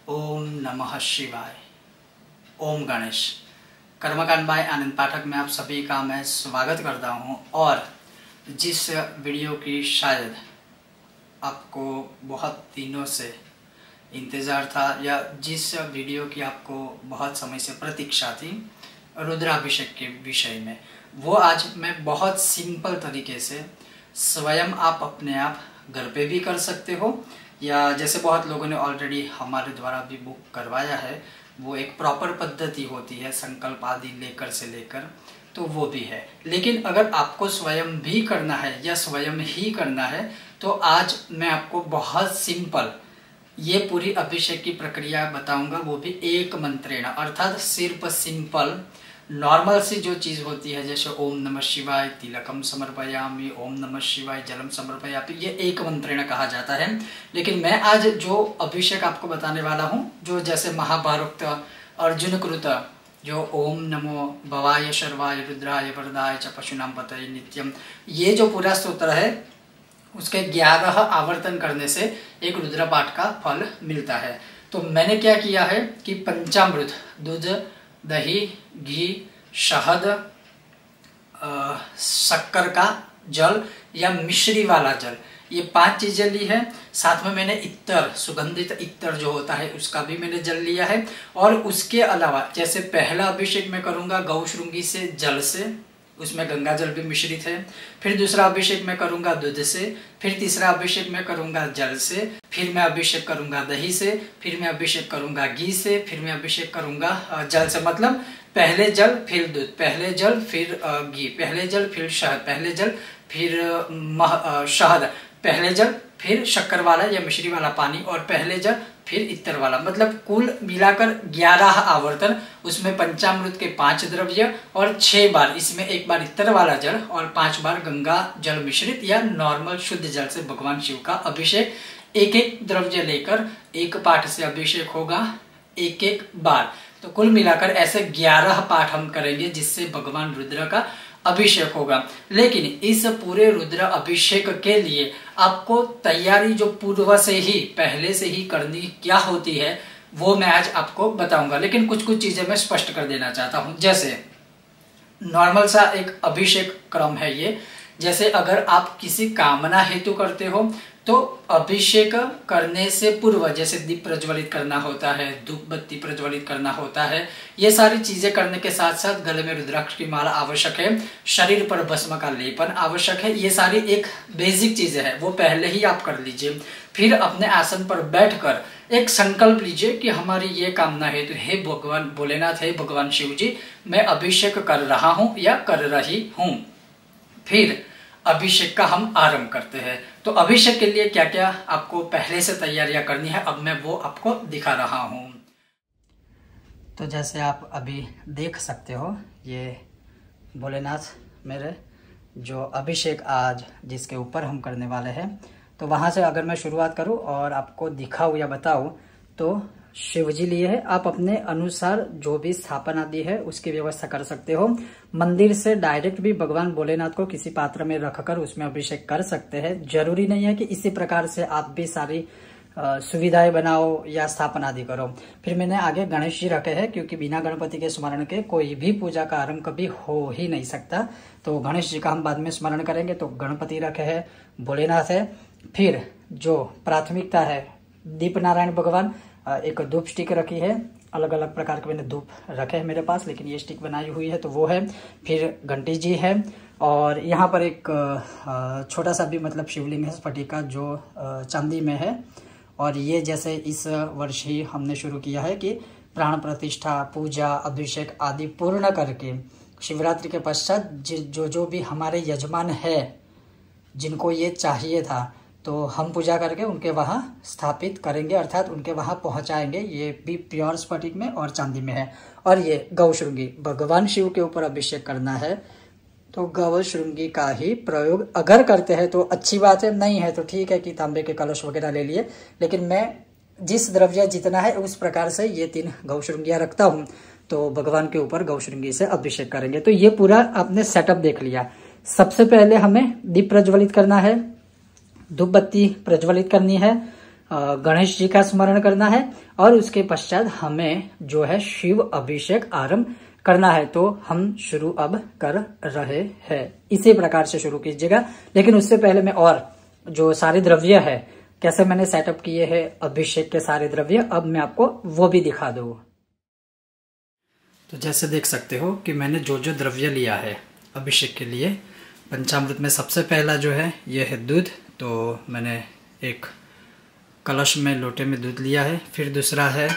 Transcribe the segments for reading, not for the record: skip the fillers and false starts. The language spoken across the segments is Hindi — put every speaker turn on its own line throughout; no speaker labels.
ओम नमः शिवाय। ओम गणेश। कर्मकांड बाय आनंद पाठक में आप सभी का मैं स्वागत करता हूं। और जिस वीडियो की शायद आपको बहुत दिनों से इंतज़ार था या जिस वीडियो की आपको बहुत समय से प्रतीक्षा थी रुद्राभिषेक के विषय में, वो आज मैं बहुत सिंपल तरीके से स्वयं आप अपने आप घर पे भी कर सकते हो, या जैसे बहुत लोगों ने ऑलरेडी हमारे द्वारा भी बुक करवाया है, वो एक प्रॉपर पद्धति होती है संकल्प आदि लेकर से लेकर, तो वो भी है। लेकिन अगर आपको स्वयं भी करना है या स्वयं ही करना है तो आज मैं आपको बहुत सिंपल ये पूरी अभिषेक की प्रक्रिया बताऊंगा, वो भी एक मंत्रेण, अर्थात सिर्फ सिंपल नॉर्मल सी जो चीज़ होती है, जैसे ओम नमः शिवाय तिलकम समर्पयामि, ओम नमः शिवाय जलम समर्पयामि, ये एक मंत्रेण कहा जाता है। लेकिन मैं आज जो अभिषेक आपको बताने वाला हूँ, जो जैसे महाभारत अर्जुन कृत जो ओम नमो भवाय शर्वाय रुद्राय वरदाय च पशुनाम पतये नित्यम, ये जो पूरा स्तोत्र है उसके 11 आवर्तन करने से एक रुद्र पाठ का फल मिलता है। तो मैंने क्या किया है कि पंचामृत, दूध, दही, घी, शहद, शक्कर का जल या मिश्री वाला जल, ये 5 चीजें ली है। साथ में मैंने इत्तर, सुगंधित इत्तर जो होता है उसका भी मैंने जल लिया है। और उसके अलावा जैसे पहला अभिषेक मैं करूंगा गौ श्रृंगी से, जल से, उसमें गंगा जल भी मिश्रित है। फिर दूसरा अभिषेक मैं करूंगा दूध से, फिर तीसरा अभिषेक मैं करूंगा जल से, फिर मैं अभिषेक करूंगा दही से, फिर मैं अभिषेक करूंगा घी से, फिर मैं अभिषेक करूंगा जल से। मतलब पहले जल फिर दूध, पहले जल फिर घी, पहले जल फिर शहद, पहले जल फिर शहद, पहले जल फिर शक्कर वाला या मिश्री वाला पानी, और पहले जल फिर इत्तर वाला। मतलब कुल मिलाकर 11 आवर्तन, उसमें पंचामृत के 5 द्रव्य और 6 बार, इसमें 1 बार इत्तर वाला जल और 5 बार गंगा जल मिश्रित या नॉर्मल शुद्ध जल से भगवान शिव का अभिषेक। एक एक द्रव्य लेकर एक पाठ से अभिषेक होगा एक एक बार। तो कुल मिलाकर ऐसे 11 पाठ हम करेंगे जिससे भगवान रुद्र का अभिषेक होगा। लेकिन इस पूरे रुद्र अभिषेक के लिए आपको तैयारी जो पूर्व से ही पहले से ही करनी क्या होती है वो मैं आज आपको बताऊंगा। लेकिन कुछ कुछ चीजें मैं स्पष्ट कर देना चाहता हूं। जैसे नॉर्मल सा एक अभिषेक क्रम है ये। जैसे अगर आप किसी कामना हेतु करते हो तो अभिषेक करने से पूर्व जैसे दीप प्रज्वलित करना होता है, धूप बत्ती प्रज्वलित करना होता है, ये सारी चीजें करने के साथ साथ गले में रुद्राक्ष की माला आवश्यक है, शरीर पर भस्म का लेपन आवश्यक है। ये सारी एक बेसिक चीजें हैं, वो पहले ही आप कर लीजिए। फिर अपने आसन पर बैठकर एक संकल्प लीजिए कि हमारी ये कामना है, तो हे भगवान भोलेनाथ, हे भगवान शिव जी, मैं अभिषेक कर रहा हूँ या कर रही हूँ। फिर अभिषेक का हम आरंभ करते हैं। तो अभिषेक के लिए क्या क्या आपको पहले से तैयारियां करनी है, अब मैं वो आपको दिखा रहा हूं। तो जैसे आप अभी देख सकते हो, ये भोलेनाथ मेरे जो अभिषेक आज जिसके ऊपर हम करने वाले हैं, तो वहां से अगर मैं शुरुआत करूं और आपको दिखाऊं या बताऊं तो शिव जी लिए है। आप अपने अनुसार जो भी स्थापन आदि है उसकी व्यवस्था कर सकते हो। मंदिर से डायरेक्ट भी भगवान भोलेनाथ को किसी पात्र में रखकर उसमें अभिषेक कर सकते हैं। जरूरी नहीं है कि इसी प्रकार से आप भी सारी सुविधाएं बनाओ या स्थापना आदि करो। फिर मैंने आगे गणेश जी रखे हैं, क्योंकि बिना गणपति के स्मरण के कोई भी पूजा का आरंभ कभी हो ही नहीं सकता। तो गणेश जी का हम बाद में स्मरण करेंगे। तो गणपति रखे हैं, भोलेनाथ है। फिर जो प्राथमिकता है दीप नारायण भगवान, एक धूप स्टिक रखी है, अलग अलग प्रकार के मैंने धूप रखे हैं मेरे पास, लेकिन ये स्टिक बनाई हुई है तो वो है। फिर घंटी जी है, और यहाँ पर एक छोटा सा भी मतलब शिवलिंग है स्फटिक का, जो चांदी में है। और ये जैसे इस वर्ष ही हमने शुरू किया है कि प्राण प्रतिष्ठा, पूजा, अभिषेक आदि पूर्ण करके शिवरात्रि के पश्चात जो भी हमारे यजमान है जिनको ये चाहिए था, तो हम पूजा करके उनके वहाँ स्थापित करेंगे, अर्थात उनके वहाँ पहुँचाएंगे। ये भी प्योर स्फटिक में और चांदी में है। और ये गौ श्रृंगी, भगवान शिव के ऊपर अभिषेक करना है तो गौ श्रृंगी का ही प्रयोग अगर करते हैं तो अच्छी बात है, नहीं है तो ठीक है कि तांबे के कलश वगैरह ले लिए। लेकिन मैं जिस द्रव्य जितना है उस प्रकार से ये 3 गौ श्रृंगियाँ रखता हूँ, तो भगवान के ऊपर गौ श्रृंगी से अभिषेक करेंगे। तो ये पूरा आपने सेटअप देख लिया। सबसे पहले हमें दीप प्रज्वलित करना है, धूप बत्ती प्रज्वलित करनी है, गणेश जी का स्मरण करना है और उसके पश्चात हमें जो है शिव अभिषेक आरंभ करना है। तो हम शुरू अब कर रहे हैं। इसी प्रकार से शुरू कीजिएगा। लेकिन उससे पहले मैं और जो सारे द्रव्य है कैसे मैंने सेटअप किए हैं अभिषेक के सारे द्रव्य, अब मैं आपको वो भी दिखा दूँ। तो जैसे देख सकते हो कि मैंने जो जो द्रव्य लिया है अभिषेक के लिए, पंचामृत में सबसे पहला जो है ये है दूध। तो मैंने एक कलश में लोटे में दूध लिया है। फिर दूसरा है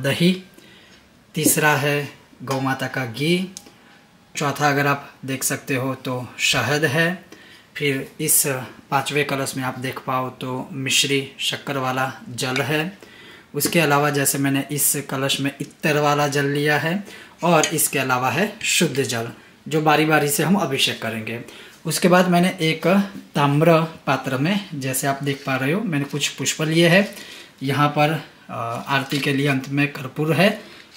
दही, तीसरा है गौ माता का घी, चौथा अगर आप देख सकते हो तो शहद है। फिर इस पांचवें कलश में आप देख पाओ तो मिश्री शक्कर वाला जल है। उसके अलावा जैसे मैंने इस कलश में इत्तर वाला जल लिया है और इसके अलावा है शुद्ध जल, जो बारी बारी से हम अभिषेक करेंगे। उसके बाद मैंने एक ताम्र पात्र में, जैसे आप देख पा रहे हो, मैंने कुछ पुष्प लिए हैं। यहाँ पर आरती के लिए अंत में कर्पूर है,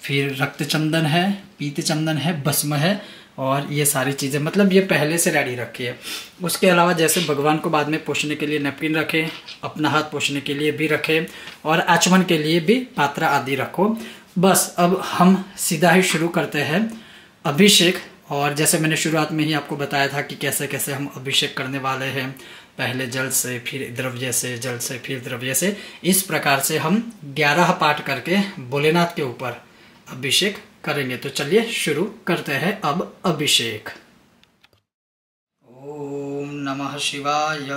फिर रक्त चंदन है, पीत चंदन है, भस्म है और ये सारी चीज़ें मतलब ये पहले से रेडी रखी है। उसके अलावा जैसे भगवान को बाद में पोषने के लिए नैपकिन रखें, अपना हाथ पोषने के लिए भी रखें और आचमन के लिए भी पात्र आदि रखो। बस अब हम सीधा ही शुरू करते हैं अभिषेक। और जैसे मैंने शुरुआत में ही आपको बताया था कि कैसे कैसे हम अभिषेक करने वाले हैं, पहले जल से, फिर द्रव्य से, जल से, फिर द्रव्य से। इस प्रकार से हम 11 पाठ करके भोलेनाथ के ऊपर अभिषेक करेंगे। तो चलिए शुरू करते हैं अब अभिषेक। ओम नमः शिवाय,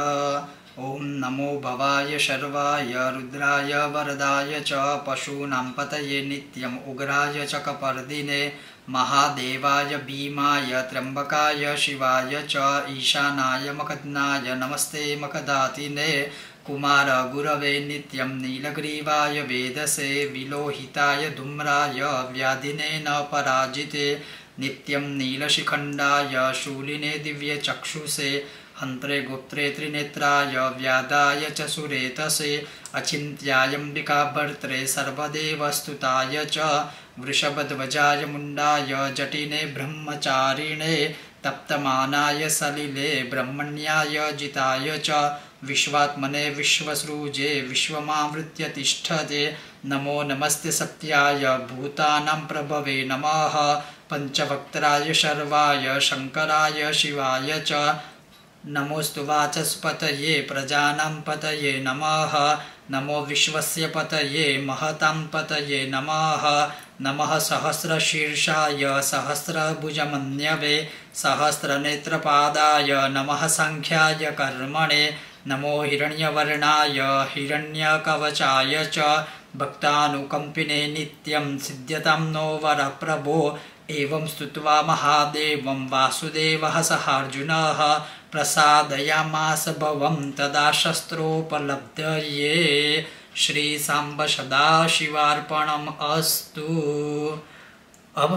ओम नमो भवाय शर्वाय रुद्राय वरदाय च पशूनां पतये नित्यं उग्राय च कपर्दिने महादेवाय भीमाय त्र्यंबकाय शिवाय च ईशानाय मकद्नाय नमस्ते मकदातिने कुमार गुरवे नित्यं नीलग्रीवाय वेदसे विलोहिताय धूम्राय व्याधिने न पराजिते नित्यं नीलशिखण्डाय शूलिने दिव्यचक्षुषे हंत्रे गुप्त्रे त्रिनेत्राय व्यादाय च सुरेतसे अचिन्त्यायम्बिकाभर्त्रे सर्वदेवस्तुताय च वृषभध्वजाय मुण्डाय जटिने ब्रह्मचारिणे तप्तमानाय सलिले ब्रह्मण्याय जिताय च विश्वात्मने विश्वसृजे विश्वमावृत्य तिष्ठते नमो नमस्ते सत्याय भूतानां प्रभवे नमः पंचवक्त्राय शर्वाय शंकराय शिवाय च नमोस्तु वाचस्पतये प्रजानां पतये नमः नमो विश्वस्य पतये महतां पतये नमः नमः सहस्रशीर्षाय सहस्रभुजमन्यवे सहस्रनेत्रपादाय नमः सांख्याय कर्मणे नमो हिरण्यवर्णाय हिरण्यकवचाय च भक्तानुकंपिने नित्यं सिद्ध्यतां नो वरप्रभो एवं स्तुत्वा महादेवं वासुदेवः सहार्जुनः प्रसादयामास भवं तदा शस्त्रोपलब्धये श्री सांब सदाशिवार्पणम् अस्तु। अब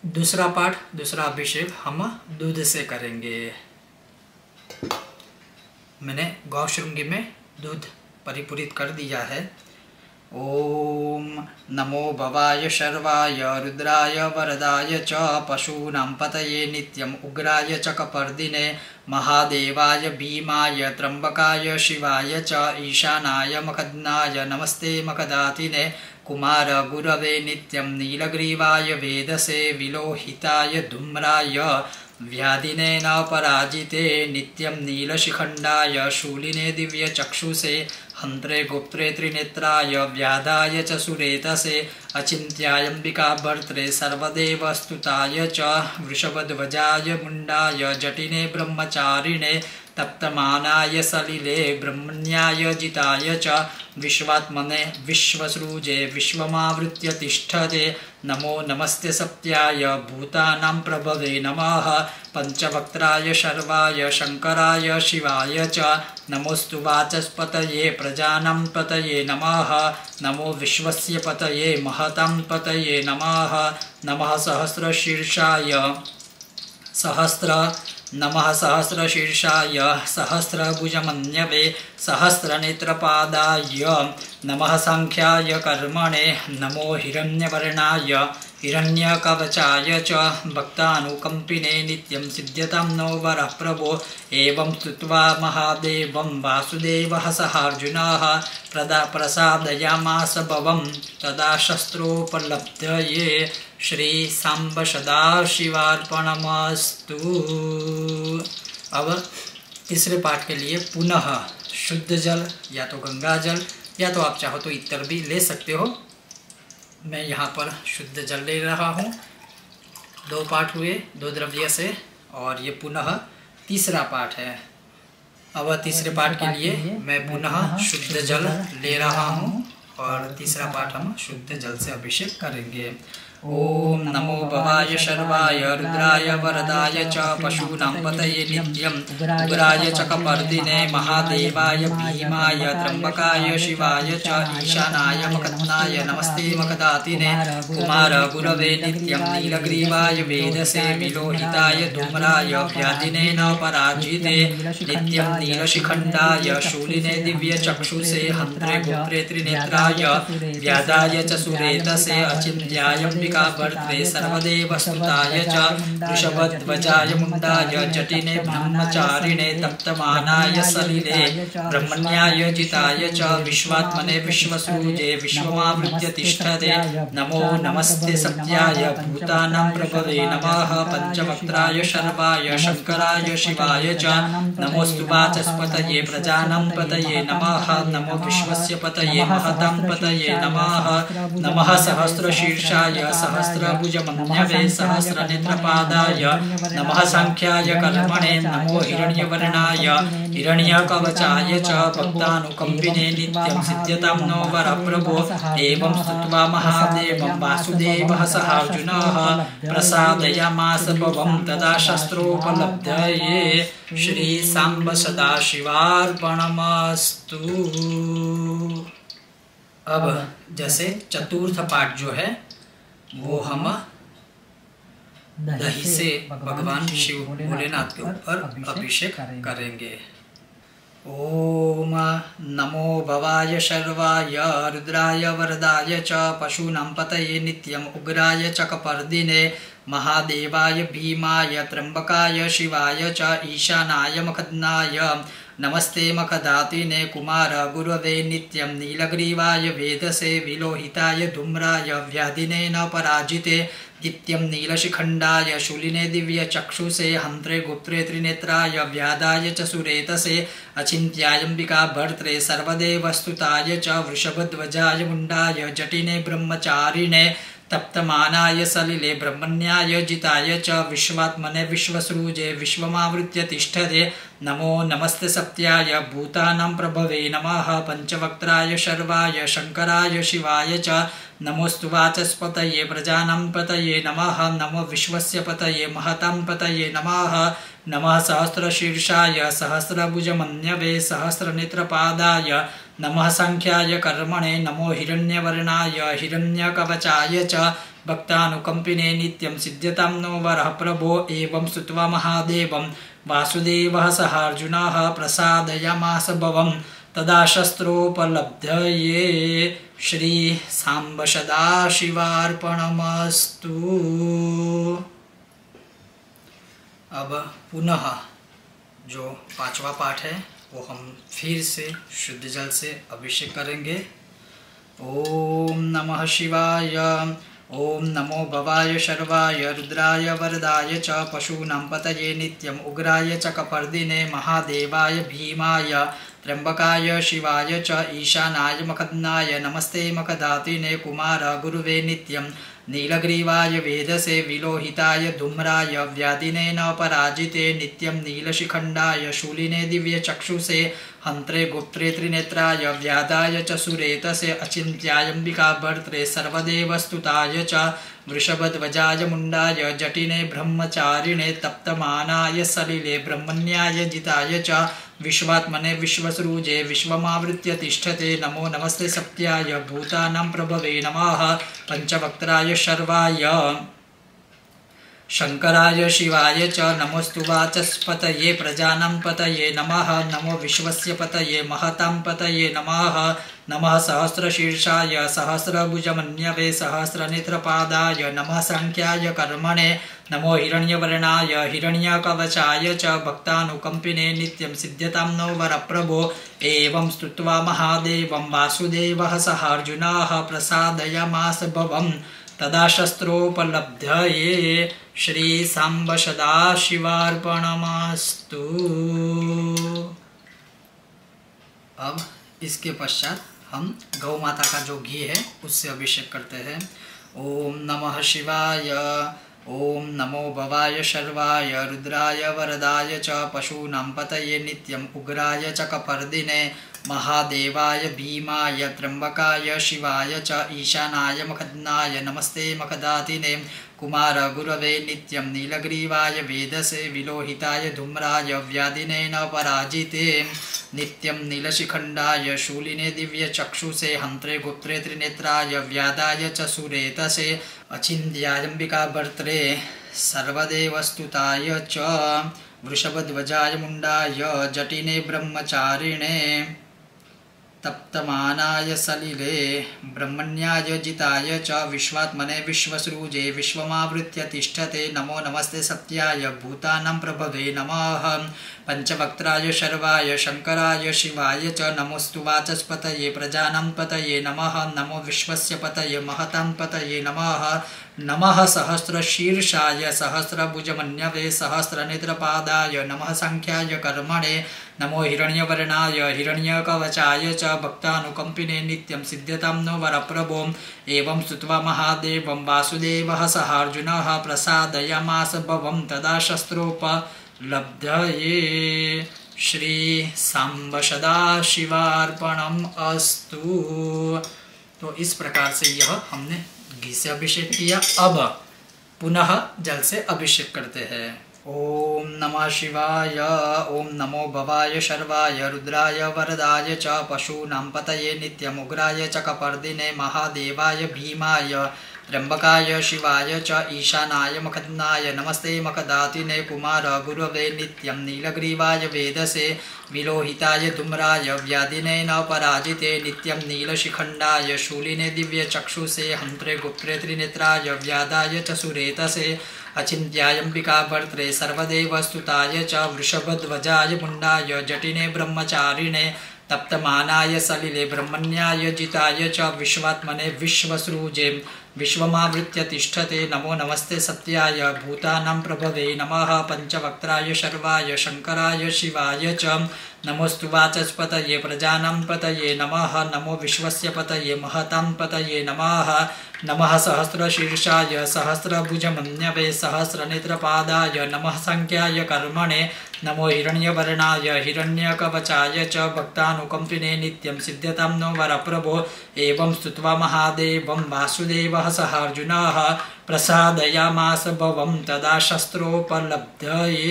दूसरा पाठ, दूसरा अभिषेक हम दूध से करेंगे। मैंने गौशृंगी में दूध परिपूरित कर दिया है। ओम नमो भवाय शर्वाय रुद्राय वरदाय च पशूनां पतये नित्यं उग्राय च कपर्दिने महादेवाय भीमाय त्र्यंबकाय शिवाय च ईशानाय मकद्नाय नमस्ते मकदातिने कुमार गुरवे नित्यं नीलग्रीवाय वेदसे विलोहिताय धूम्राय व्याधिने न पराजिते नित्यं नीलशिखण्डाय शूलिने दिव्यचक्षुषे हंत्रे गुप्त्रे त्रिनेत्राय व्याधाय च सुरेतसे अचिन्त्यायम्बिकाभर्त्रे सर्वदेवस्तुताय च वृषभध्वजाय मुण्डाय जटिने ब्रह्मचारिणे तप्तमानाय सलिले ब्रह्मण्याय जिताय च विश्वात्मने विश्वसृजे विश्वमावृत्य तिष्ठते नमो नमस्ते सत्याय भूतानां प्रभवे नमः पंचवक्त्राय शर्वाय शंकराय शिवाय च नमोस्तु वाचस्पतये प्रजानां पतये नमः नमो विश्वस्य पतये महतां पतये नमः नमः सहस्रशीर्षाय नमः सहस्रशीर्षाय सहस्रभुजमन्यवे सहस्रनेत्रपादाय नमः सांख्याय कर्मणे नमो हिरण्यवर्णाय हिरण्यकवचाय च भक्तानुकम्पिने नित्यं सिद्ध्यतां नो वरः प्रभो। एवं स्तुत्वा महादेवं वासुदेवः सह अर्जुनः प्रसादयामास भवं तदा शस्त्रोपलब्धये। श्री सांब सदाशिवार्पणमस्तु। अब तीसरे पाठ के लिए पुनः शुद्ध जल या तो गंगा जल या तो आप चाहो तो इत्र भी ले सकते हो। मैं यहाँ पर शुद्ध जल ले रहा हूँ। 2 पाठ हुए 2 द्रव्य से और ये पुनः तीसरा पाठ है। अब तीसरे पाठ के लिए मैं पुनः शुद्ध जल ले रहा हूँ और तीसरा पाठ हम शुद्ध जल से अभिषेक करेंगे। ओम नमो भवाय शर्वाय रुद्राय वरदाय च पशूनां पतये नित्यं उग्राय च कपर्दिने महादेवाय भीमाय त्र्यंबकाय शिवाय च ईशानाय मकद्नाय नमस्ते मकदातिने कुमार गुरवे नित्यं नीलग्रीवाय वेदसे विलोहिताय धूम्राय व्याधिने न पराजिते नित्यं नीलशिखण्डाय शूलिने दिव्यचक्षुषे हन्त्रे गोत्रे त्रिनेत्राय व्याधाय च सुरेतसे अचिन्त्याय भर्त्रे सर्वदेवस्तुताय च वृषभध्वजाय मुण्डाय जटिने ब्रह्मचारिणे तप्तमानाय सलिले ब्रह्मण्याय जिताय च विश्वात्मने विश्वसूजे विश्वमावृत्य तिष्ठते नमो नमस्ते सत्याय भूतानां प्रभवे नमः पंचवक्त्राय शर्वाय शंकराय शिवाय च नमोस्तु वाचस्पतये प्रजानां पतये नमः नमो विश्वस्य पतये महतां पतये नमः नमः सहस्रशीर्षाय सहस्रभुजमन्यवे सहस्रनेत्रपादाय नमः सांख्याय कर्मणे नमो हिरण्यवर्णाय हिरण्यकवचाय च भक्तानुकम्पिने नित्यं सिद्ध्यतां नो वरप्रभो। एवं स्तुत्वा महादेवं वासुदेवः सह अर्जुनः प्रसादयामास भवं तदा शस्त्रोपलब्धये। श्री सांब सदाशिवार्पणमस्तु। अब जैसे चतुर्थ पाठ जो है वो हम दही से भगवान शिव भोलेनाथ के ऊपर अभिषेक करेंगे। ओम नमो भवाय शर्वाय रुद्राय वरदाय च पशूनां पतये नित्यं उग्राय च कपर्दिने महादेवाय भीमाय त्र्यंबकाय शिवाय च ईशानाय मकद्नाय नमस्ते मकदातिने कुमार गुरवे नित्यं नीलग्रीवाय वेदसे विलोहिताय धूम्राय व्याधिने न पराजिते नित्यं नीलशिखण्डाय शूलिने दिव्यचक्षुषे हन्त्रे गुप्त्रे त्रिनेत्राय व्याधाय च सुरेतसे अचिन्त्यायम्बिका भर्त्रे सर्वदेवस्तुताय च वृषभध्वजाय मुण्डाय जटिने ब्रह्मचारिणे तप्तमानाय सलिले ब्रह्मण्याय जिताय च विश्वात्मने विश्वसृजे विश्वमावृत्य तिष्ठते नमो नमस्ते सत्याय भूतानां प्रभवे नमः पंचवक्त्राय शर्वाय शंकराय शिवाय च नमोस्तु वाचस्पतये प्रजानां पतये नमः नमो विश्वस्य पतये महतां पतये नमः नमः सहस्रशीर्षाय सहस्रभुजमन्यवे सहस्रनेत्रपादाय नमः सांख्याय कर्मणे नमो हिरण्यवर्णाय हिरण्यकवचाय च भक्तानुकम्पिने नित्यं सिद्ध्यतां नो वरः प्रभो। एवं स्तुत्वा महादेवं वासुदेवः सह अर्जुनः प्रसादयामास भवं तदा शस्त्रोपलब्धये। श्री सांब सदाशिवार्पणमस्तु। अब पुनः जो 5वां पाठ है वो हम फिर से शुद्ध जल से अभिषेक करेंगे। ओम नमः शिवाय। ओम नमो भवाय शर्वाय रुद्राय वरदाय च पशूनां पतये नित्यं उग्राय च कपर्दिने महादेवाय भीमाय त्र्यंबकाय शिवाय च ईशानाय मकद्नाय नमस्ते मकदातिने कुमार गुरुवे नित्यं नीलग्रीवाय वेदसे विलोहिताय धूम्राय व्याधिने न पराजिते नित्यं नीलशिखण्डाय शूलिने दिव्यचक्षुषे हन्त्रे गोत्रे त्रिनेत्राय व्याधाय च सुरेतसे अचिन्त्यायम्बिका भर्त्रे सर्वदेवस्तुताय च वृषभध्वजाय मुण्डाय जटिने ब्रह्मचारिणे तप्तमानाय सलिले ब्रह्मण्याय जिताय च विश्वात्मने विश्वसृजे विश्वमावृत्य तिष्ठते नमो नमस्ते सत्याय भूतानां प्रभवे नमः पंचवक्त्राय शर्वाय शंकराय शिवाय च नमोस्तु वाचस्पतये प्रजानां पतये नमः। नमो विश्वस्य पतये महतां पतये नमः। नमः सहस्रशीर्षाय सहस्रभुजमन्यवे सहस्रनेत्रपादाय नमः सांख्याय कर्मणे। नमो हिरण्यवर्णाय हिरण्यकवचाय च भक्तानुकंपिने नित्यं सिद्ध्यतां नो वरप्रभो। एवं स्तुत्वा महादेवं वासुदेवः सह अर्जुनः प्रसादयामास भवम्। तदा शस्त्रोपलब्धये श्री सांब सदाशिवार्पणमस्तु। अब इसके पश्चात हम गौ माता का जो घी है उससे अभिषेक करते हैं। ओम नमः शिवाय। ओम नमो भवाय शर्वाय रुद्राय वरदाय च पशूनां पतये नित्यं उग्राय च कपर्दिने महादेवाय भीमाय त्र्यंबकाय शिवाय च ईशानाय मखद्नाय नमस्ते मखदातिने कुमार गुरवे नित्यं नीलग्रीवाय वेदसे विलोहिताय धूम्राय व्याधिने न पराजिते नित्यं नीलशिखंडाय शूलिने दिव्य चक्षुषे हंत्रे गुप्त्रे त्रिनेत्राय व्यादाय च सुरेतसे अचिन्त्याम्बिका भर्त्रे सर्वदेवस्तुताय च वृषभध्वजाय मुंडाय जटिने ब्रह्मचारिणे तप्तमानाय सलिले ब्रह्मण्याय जिताय च विश्वात्मने विश्वसृजे विश्वमावृत्य तिष्ठते नमो नमस्ते सत्याय भूतानां प्रभवे नमः। पंचवक्त्राय शर्वाय शंकराय शिवाय च नमोस्तु वाचस्पतये प्रजानां पतये नमः। नमो विश्वस्य पतये महतां पतये नमः। नमः सहस्रशीर्षाय सहस्रभुजमन्यवे सहस्रनेत्रपादाय नमः सांख्याय कर्मणे। नमो हिरण्यवर्णाय हिरण्यकवचाय च भक्तानुकंपिने नित्यं सिद्ध्यतां नो वरप्रभो। एवं स्तुत्वा महादेवं वासुदेवः सह अर्जुनः प्रसादयामास भवम्। तदा शस्त्रोपलब्धये श्री सांब सदाशिवार्पणम् अस्तु। तो इस प्रकार से यह हमने घी से अभिषेक किया। अब पुनः जल से अभिषेक करते हैं। ओम नमः शिवाय। ओम नमो भवाय शर्वाय रुद्राय वरदाय च पशूनां पतये नित्यं उग्राय च कपर्दिने महादेवाय भीमाय त्र्यंबकाय शिवाय च ईशानाय मखद्नाय नमस्ते मखदातिने कुमार गुरवे नित्यं नीलग्रीवाय वेदसे विलोहिताय धूम्राय व्याधिने न पराजिते नित्यं नीलशिखंडाय शूलिने दिव्य चक्षुषे हंत्रे गुप्त्रे त्रिनेत्राय व्यादाय च सुरेतसे अचिन्त्याम्बिका भर्त्रे सर्वदेवस्तुताय च वृषभध्वजाय मुंडाय जटिने ब्रह्मचारिणे तप्तमानाय सलिले ब्रह्मण्याय जिताय च विश्वात्मने विश्वसृजे विश्वमावृत्य तिष्ठते नमो नमस्ते सत्याय भूतानां प्रभवे नमः। पंचवक्त्राय शर्वाय शंकराय शिवाय च नमोस्तु वाचस्पतये प्रजानां पतये नमः। नमो विश्वस्य पतये महतां पतये नमः। नमः सहस्रशीर्षाय सहस्रभुजमन्यवे सहस्रनेत्रपादाय नमः सांख्याय कर्मणे। नमो हिरण्यवर्णाय हिरण्यकवचाय च भक्तानुकंपिने नित्यं सिद्ध्यतां नो वरप्रभो। एवं स्तुत्वा महादेवं वासुदेवः सह अर्जुनः प्रसादयामास भवम्। तदा शस्त्रोपलब्धये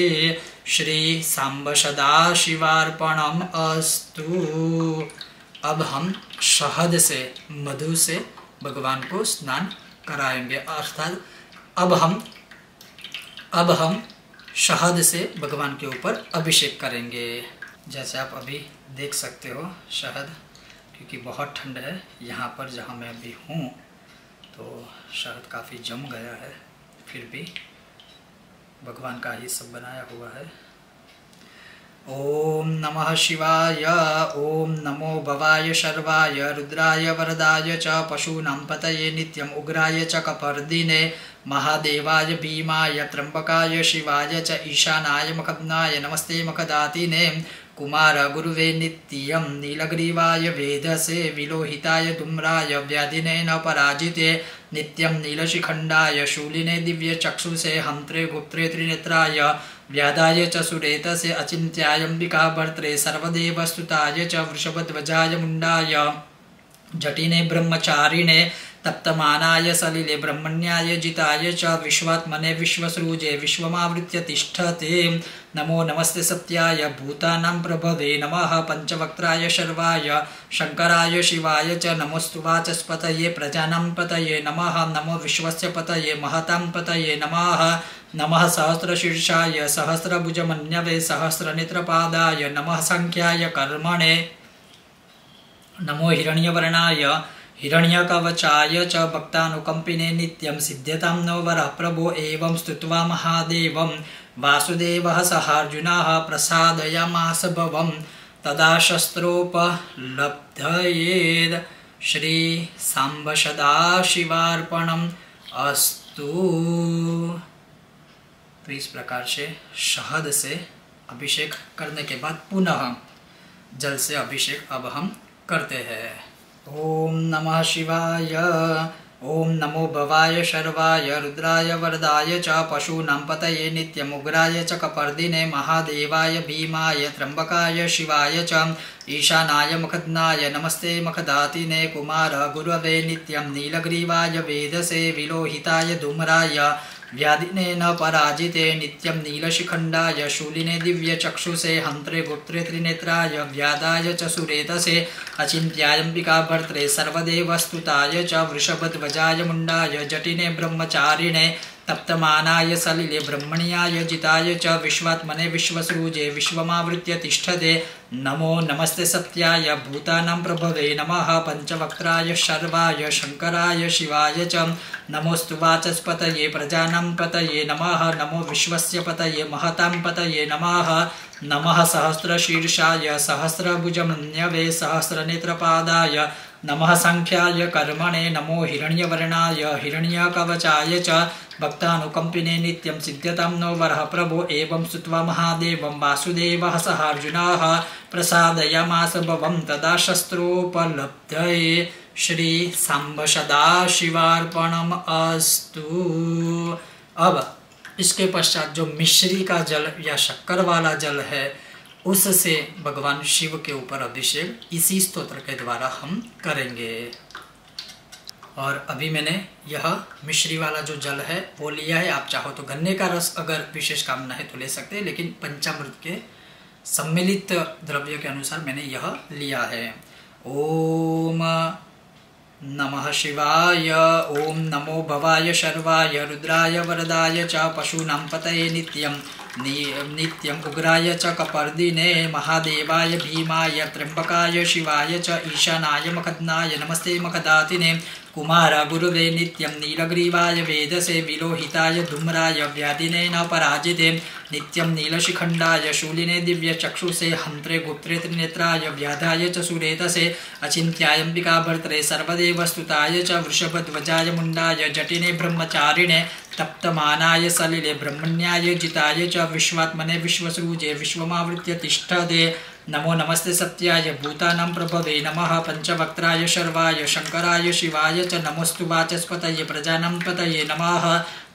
श्री सांब सदाशिवार्पणम् अस्तु। अब हम शहद से मधु से भगवान को स्नान कराएंगे, अर्थात अब हम शहद से भगवान के ऊपर अभिषेक करेंगे। जैसे आप अभी देख सकते हो शहद, क्योंकि बहुत ठंड है यहाँ पर जहाँ मैं अभी हूँ, तो शहद काफ़ी जम गया है, फिर भी भगवान का ही सब बनाया हुआ है। ओम नमः शिवाय। ओम नमो भवाय शर्वाय रुद्राय वरदाय च पशूनां पतये नित्यं उग्राय च कपर्दिने महादेवाय भीमाय त्र्यंबकाय शिवाय च ईशानाय मखद्नाय नमस्ते मखदातिने कुमार गुरुवे नित्यं नीलग्रीवाय वेदसे विलोहिताय धूम्राय व्याधिने न पराजिते नित्यं नीलशिखंडाय शूलिने दिव्य चक्षुषे हंत्रे गुप्त्रे त्रिनेत्राय व्यादाय च सुरेतसे अचिन्त्याम्बिका भर्त्रे सर्वदेवस्तुताय च वृषभध्वजाय मुंडाय जटिने ब्रह्मचारिणे तप्तमानाय सलिले ब्रह्मण्याय जिताय च विश्वात्मने विश्वसृजे विश्वमावृत्य तिष्ठते। नमो नमस्ते सत्याय भूतानां प्रभवे नमः पंचवक्त्राय शर्वाय शंकराय शिवाय च नमोस्तु वाचस्पतये प्रजानां पतये नमः। नमो विश्वस्य पतये महतां पतये नमः। नमः सहस्रशीर्षाय सहस्रभुजमन्यवे सहस्रनेत्रपादाय नमः संख्याय कर्मणे। नमो हिरण्यवर्णाय हिरण्यकवचाय च भक्तानुकंपिने नित्यं सिद्ध्यतां नो वरः प्रभो एवं स्तुत्वा महादेवं वासुदेवः सहार्जुनः प्रसादयामास भवं तदा शस्त्रोपलब्धयेद श्री सांब सदाशिवार्पणम् अस्तु। तो इस प्रकार से शहद से अभिषेक करने के बाद पुनः जल से अभिषेक अब हम करते हैं। ओम नमः शिवाय। ओम नमो भवाय शर्वाय रुद्राय वरदाय च पशूनां पतये नित्यमुग्राय च कपर्दिने महादेवाय भीमाय त्र्यंबकाय शिवाय च ईशानाय मखद्नाय नमस्ते मखदातिने कुमार गुरवे नित्यं नीलग्रीवाय वेदसे विलोहिताय धूम्राय व्याधिने न पराजिते नित्यं नीलशिखंडाय शूलिने दिव्यचक्षुषे हंत्रे गुप्त्रे त्रिनेत्राय व्यादाय च सुरेतसे अचिन्त्याम्बिका भर्त्रे सर्वदेवस्तुताय च वृषभध्वजाय मुंडाय जटिने ब्रह्मचारिणे तप्तमानाय सलिले ब्रह्मण्याय जिताय च विश्वात्मने विश्वसृजे विश्वमावृत्य तिष्ठते। नमो नमस्ते सत्याय भूतानां प्रभवे नमः पंचवक्त्राय शर्वाय शंकराय शिवाय च नमोस्तु वाचस्पतये प्रजानां पतये नमः। नमो विश्वस्य पतये महतां पतये नमः। नमः सहस्रशीर्षाय सहस्रभुजमन्यवे सहस्रनेत्रपादाय नमः संख्याय कर्मणे। नमो हिरण्यवर्णाय हिरण्यकवचाय च भक्तानुकंपिने नित्यं सिद्ध्यतां नो वरः प्रभो एवं स्तुत्वा महादेवं वासुदेवः सहार्जुनः प्रसादयामास भवं तदा शस्त्रोपलब्धये श्री सांब सदाशिवार्पणम् अस्तु। अब इसके पश्चात जो मिश्री का जल या शक्कर वाला जल है उससे भगवान शिव के ऊपर अभिषेक इसी स्तोत्र के द्वारा हम करेंगे। और अभी मैंने यह मिश्री वाला जो जल है वो लिया है। आप चाहो तो गन्ने का रस अगर विशेष कामना है तो ले सकते हैं, लेकिन पंचामृत के सम्मिलित द्रव्य के अनुसार मैंने यह लिया है। ओम नमः शिवाय। ओम नमो भवाय शर्वाय रुद्राय वरदाय च पशूनां पतये नित्यं उग्राय च कपर्दिने महादेवाय भीमाय त्र्यंबकाय शिवाय च ईशानाय मखद्नाय नमस्ते मखदातिने कुमार गुरुवे नित्यं नीलग्रीवाय वेदसे विलोहिताय धूम्राय व्याधिने न पराजिते नित्यं नीलशिखंडाय शूलिने दिव्यचक्षुषे हंत्रे गुप्त्रे त्रिनेत्राय व्याधाय च सुरेतसे अचिन्त्याम्बिका भर्त्रे सर्वदेवस्तुताय च वृषभध्वजाय मुंडाय जटिने ब्रह्मचारिणे तप्तमानाय सलिले ब्रह्मण्याय जिताय च विश्वात्मने विश्वसृजे विश्वमावृत्य तिष्ठते। नमो नमस्ते सत्याय भूतानां प्रभवे नमः पंचवक्त्राय शर्वाय शंकराय शिवाय च नमोस्तु वाचस्पतये प्रजानां पतये नमः।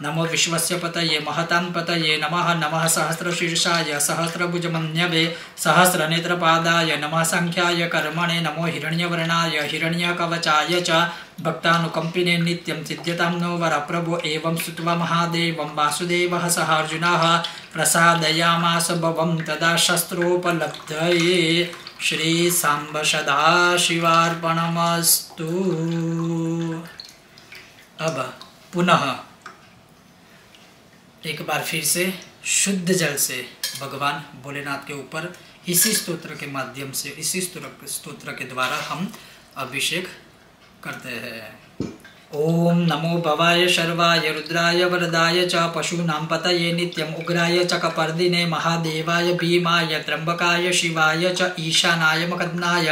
नमो विश्वस्य पतये महतां पतये नमः। नमः सहस्रशीर्षाय सहस्रभुजमन्यवे सहस्रनेत्रपादाय नमः संख्याय कर्मणे। नमो हिरण्यवर्णाय हिरण्यकवचाय च भक्तानुकंपिने नित्यं सिद्ध्यतां नो वरः प्रभो एवं स्तुत्वा महादेवं वासुदेवः सहार्जुनः प्रसादयामास भवं तदा शस्त्रोपलब्धये श्री सांब सदाशिवार्पणमस्तु। अब पुनः एक बार फिर से शुद्ध जल से भगवान भोलेनाथ के ऊपर इसी स्तोत्र के माध्यम से इसी स्तोत्र के द्वारा हम अभिषेक करते हैं। ओम नमो भवाय शर्वाय रुद्राय वरदाय च पशूनां पतये नित्यं उग्राय च कपर्दिने महादेवाय भीमाय त्र्यंबकाय शिवाय च ईशानाय मखद्नाय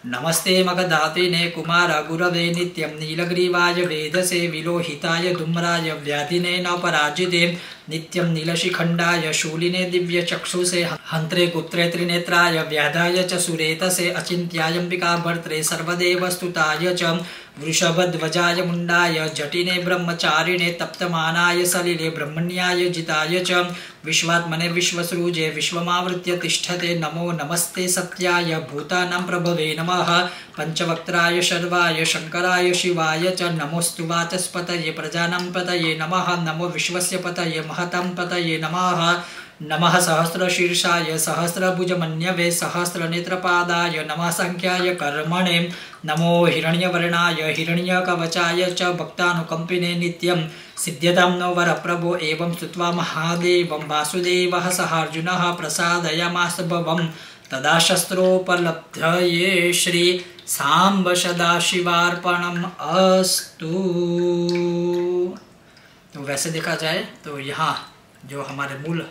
नमस्ते मखदातिने कुमार गुरवे नित्यं नीलग्रीवाय वेदसे विलोहिताय धूम्राय व्याधिने न पराजिते नित्यं नीलशिखंडाय शूलिने दिव्यचक्षुषे हंत्रे गुप्त्रे त्रिनेत्राय व्याधाय च सुरेतसे अचिन्त्याम्बिका भर्त्रे सर्वदेवस्तुताय च वृषभध्वजाय मुंडाय जटिने ब्रह्मचारिणे तप्तमानाय सलिले ब्रह्मण्याय जिताय च विश्वात्मने विश्वसृजे विश्वमावृत्य तिष्ठते नमो नमस्ते सत्याय भूतानां प्रभवे नमः पंचवक्त्राय शर्वाय शंकराय शिवाय च नमोस्तु वाचस्पतये प्रजानां पतये नमः नमो विश्वस्य पतये महतां पतये नमः नमः सहस्रशीर्षाय सहस्रभुजमन्यवे सहस्रनेत्रपादाय नमः संख्याय कर्मणे नमो हिरण्यवर्णाय हिरण्यकवचाय च भक्तानुकंपिने नित्यं सिद्ध्यतां नो वरप्रभो एवं स्तुत्वा महादेवं वासुदेवः सह अर्जुनः प्रसादयामास भवं तदा शस्त्रोपलब्धये श्री सांब सदाशिवार्पणम् अस्तु। तो वैसे देखा जाए तो यहाँ जो हमारे मूल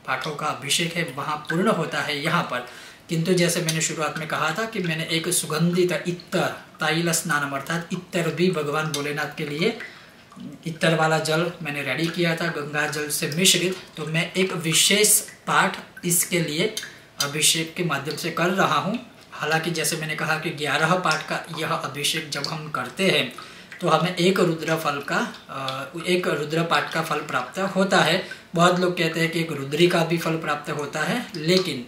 पाठों का अभिषेक है वहाँ पूर्ण होता है यहाँ पर, किंतु जैसे मैंने शुरुआत में कहा था कि मैंने एक सुगंधित इत्तर तैल स्नानम अर्थात इत्तर भी भगवान भोलेनाथ के लिए इत्तर वाला जल मैंने रेडी किया था गंगा जल से मिश्रित। तो मैं एक विशेष पाठ इसके लिए अभिषेक के माध्यम से कर रहा हूँ। हालांकि जैसे मैंने कहा कि 11 पाठ का यह अभिषेक जब हम करते हैं तो हमें एक रुद्र पाठ का फल प्राप्त होता है। बहुत लोग कहते हैं कि एक रुद्री का भी फल प्राप्त होता है, लेकिन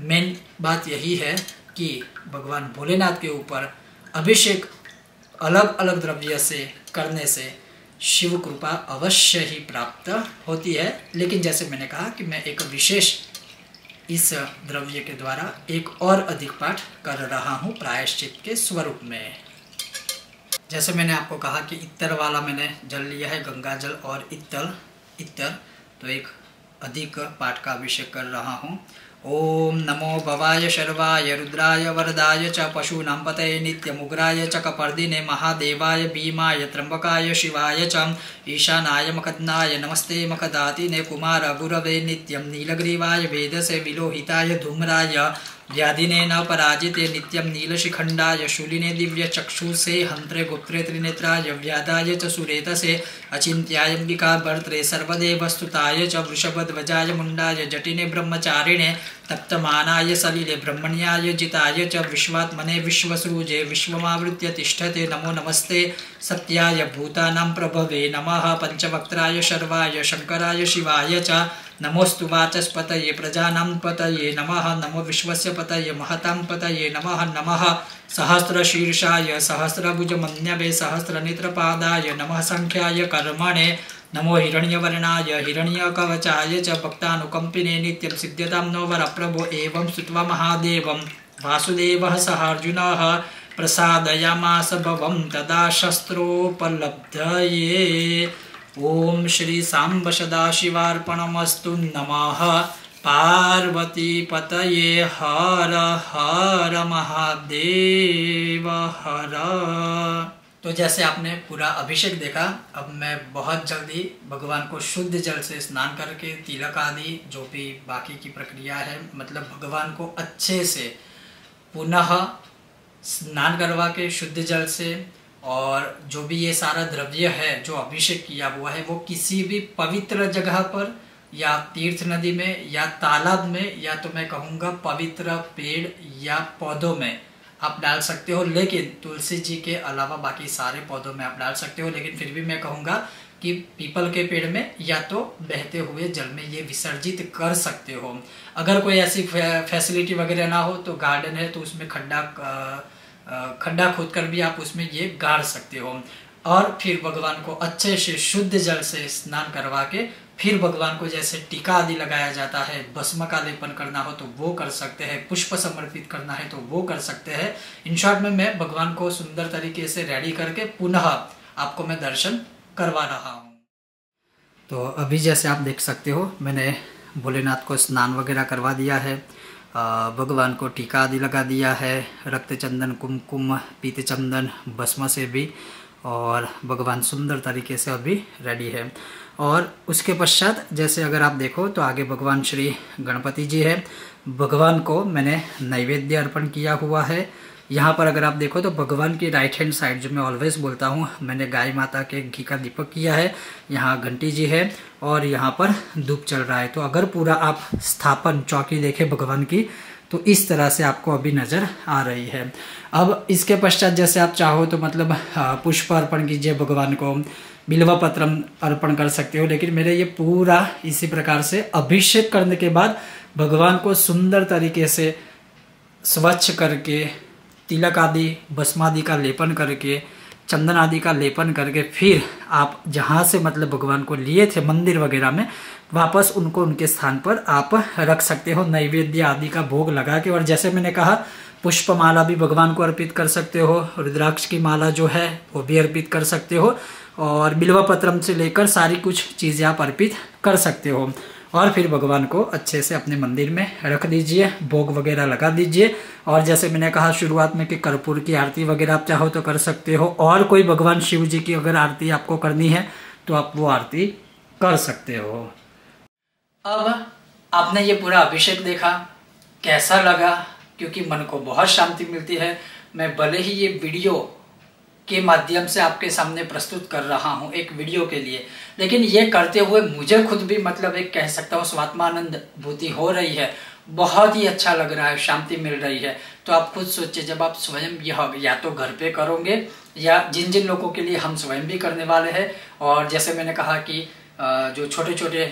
मेन बात यही है कि भगवान भोलेनाथ के ऊपर अभिषेक अलग अलग द्रव्य से करने से शिव कृपा अवश्य ही प्राप्त होती है। लेकिन जैसे मैंने कहा कि मैं एक विशेष इस द्रव्य के द्वारा एक और अधिक पाठ कर रहा हूँ प्रायश्चित के स्वरूप में। जैसे मैंने आपको कहा कि इत्तर वाला मैंने जल लिया है गंगा जल और इत्तर तो एक अधिक पाठ का अभिषेक कर रहा हूँ। ओम नमो भवाय शर्वाय रुद्राय वरदाय च पशूनां पतये नित्यमुग्राय च कपर्दिने महादेवाय भीमाय त्र्यंबकाय शिवाय च ईशानाय मकदनाय नमस्ते मकदातिने कुमार गुरवे नित्यं नीलग्रीवाय वेदसे विलोहिताय धूम्राय व्याधिने न पराजिते नित्यं नीलशिखंडाय शूलिने दिव्य चक्षुषे हंत्रे गोप्त्रे त्रिनेत्राय व्याधाय च सुरेतसे अचिंत्यायंबिका भर्त्रे सर्वदेवस्तुताय च वृषभध्वजाय मुंडाय जटिने ब्रह्मचारिणे तप्तमानाय सलिले ब्रह्मण्याय जिताय च विश्वात्मने विश्वसृजे विश्वमावृत्य तिष्ठते नमो नमस्ते सत्याय भूतानां प्रभवे नमः पंचवक्त्राय शर्वाय शंकराय शिवाय च नमोस्तु वाचस्पतये प्रजानां पतये नमः नमो विश्वस्य पतये महतां पतये नमः नमः सहस्रशीर्षाय सहस्रभुजमन्यवे सहस्रनेत्रपादाय नमः संख्याय कर्मणे नमो हिरण्यवर्णाय हिरण्यकवचाय च भक्तानुकंपिने नित्यं सिद्ध्यतां नो वरप्रभो एवं स्तुत्वा महादेवं वासुदेवः सह अर्जुनः प्रसादयामास भवं तदा शस्त्रोपलब्धये। ओम श्री सांब सदाशिवार्पणमस्तु नमः। पार्वती पतये हर हर महादेव हर। तो जैसे आपने पूरा अभिषेक देखा, अब मैं बहुत जल्दी भगवान को शुद्ध जल से स्नान करके तिलक आदि जो भी बाकी की प्रक्रिया है, मतलब भगवान को अच्छे से पुनः स्नान करवा के शुद्ध जल से, और जो भी ये सारा द्रव्य है जो अभिषेक किया हुआ है वो किसी भी पवित्र जगह पर या तीर्थ नदी में या तालाब में या तो मैं कहूँगा पवित्र पेड़ या पौधों में आप डाल सकते हो। लेकिन तुलसी जी के अलावा बाकी सारे पौधों में आप डाल सकते हो, लेकिन फिर भी मैं कहूँगा कि पीपल के पेड़ में या तो बहते हुए जल में ये विसर्जित कर सकते हो। अगर कोई ऐसी फैसिलिटी वगैरह ना हो तो गार्डन है तो उसमें खड्डा खोदकर भी आप उसमें ये गाड़ सकते हो। और फिर भगवान को अच्छे से शुद्ध जल से स्नान करवा के फिर भगवान को जैसे टीका आदि लगाया जाता है, भस्म का लेपन करना हो तो वो कर सकते हैं, पुष्प समर्पित करना है तो वो कर सकते हैं। इन शॉर्ट में मैं भगवान को सुंदर तरीके से रेडी करके पुनः आपको मैं दर्शन करवा रहा हूँ। तो अभी जैसे आप देख सकते हो मैंने भोलेनाथ को स्नान वगैरह करवा दिया है, भगवान को टीका आदि लगा दिया है, रक्त चंदन कुमकुम पीत चंदन भस्म से भी, और भगवान सुंदर तरीके से अभी रेडी है। और उसके पश्चात जैसे अगर आप देखो तो आगे भगवान श्री गणपति जी है, भगवान को मैंने नैवेद्य अर्पण किया हुआ है। यहाँ पर अगर आप देखो तो भगवान की राइट हैंड साइड, जो मैं ऑलवेज बोलता हूँ, मैंने गाय माता के घी का दीपक किया है, यहाँ घंटी जी है और यहाँ पर धूप चल रहा है। तो अगर पूरा आप स्थापन चौकी देखें भगवान की तो इस तरह से आपको अभी नज़र आ रही है। अब इसके पश्चात जैसे आप चाहो तो मतलब पुष्प अर्पण कीजिए भगवान को, बिल्वा पत्रम अर्पण कर सकते हो, लेकिन मेरे ये पूरा इसी प्रकार से अभिषेक करने के बाद भगवान को सुंदर तरीके से स्वच्छ करके, तिलक आदि भस्मादि का लेपन करके, चंदन आदि का लेपन करके, फिर आप जहाँ से मतलब भगवान को लिए थे मंदिर वगैरह में, वापस उनको उनके स्थान पर आप रख सकते हो, नैवेद्य आदि का भोग लगा के। और जैसे मैंने कहा पुष्प माला भी भगवान को अर्पित कर सकते हो, रुद्राक्ष की माला जो है वो भी अर्पित कर सकते हो, और बिल्वा पत्रम से लेकर सारी कुछ चीज़ें आप अर्पित कर सकते हो। और फिर भगवान को अच्छे से अपने मंदिर में रख दीजिए, भोग वगैरह लगा दीजिए। और जैसे मैंने कहा शुरुआत में कि कर्पूर की आरती वगैरह आप चाहो तो कर सकते हो, और कोई भगवान शिव जी की अगर आरती आपको करनी है तो आप वो आरती कर सकते हो। अब आपने ये पूरा अभिषेक देखा, कैसा लगा? क्योंकि मन को बहुत शांति मिलती है। मैं भले ही ये वीडियो के माध्यम से आपके सामने प्रस्तुत कर रहा हूँ एक वीडियो के लिए, लेकिन ये करते हुए मुझे खुद भी मतलब एक कह सकता हूँ स्वात्मानंद भूति हो रही है, बहुत ही अच्छा लग रहा है, शांति मिल रही है। तो आप खुद सोचिए, जब आप स्वयं यह या तो घर पे करोगे, या जिन जिन लोगों के लिए हम स्वयं भी करने वाले हैं, और जैसे मैंने कहा कि जो छोटे छोटे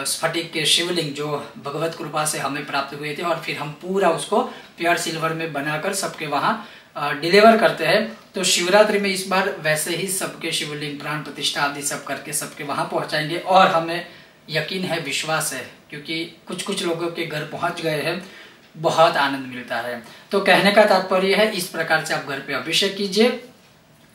स्फटिक के शिवलिंग जो भगवत कृपा से हमें प्राप्त हुए थे, और फिर हम पूरा उसको प्योर सिल्वर में बनाकर सबके वहाँ डिलीवर करते हैं। तो शिवरात्रि में इस बार वैसे ही सबके शिवलिंग प्राण प्रतिष्ठा आदि सब करके सबके वहाँ पहुँचाएंगे, और हमें यकीन है, विश्वास है, क्योंकि कुछ कुछ लोगों के घर पहुँच गए हैं, बहुत आनंद मिलता है। तो कहने का तात्पर्य है, इस प्रकार से आप घर पे अभिषेक कीजिए।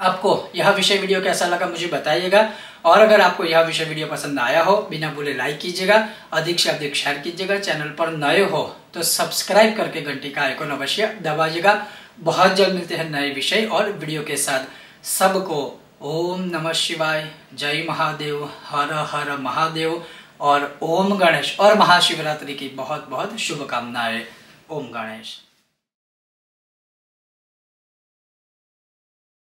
आपको यह विषय वीडियो कैसा लगा मुझे बताइएगा, और अगर आपको यह विषय वीडियो पसंद आया हो, बिना भूले लाइक कीजिएगा, अधिक से अधिक शेयर कीजिएगा। चैनल पर नए हो तो सब्सक्राइब करके घंटी का आइकन अवश्य दबाइएगा। बहुत जल्द मिलते हैं नए विषय और वीडियो के साथ। सबको ओम नमः शिवाय, जय महादेव, हर हर महादेव, और ओम गणेश और महाशिवरात्रि की बहुत बहुत शुभकामनाएं। ओम गणेश।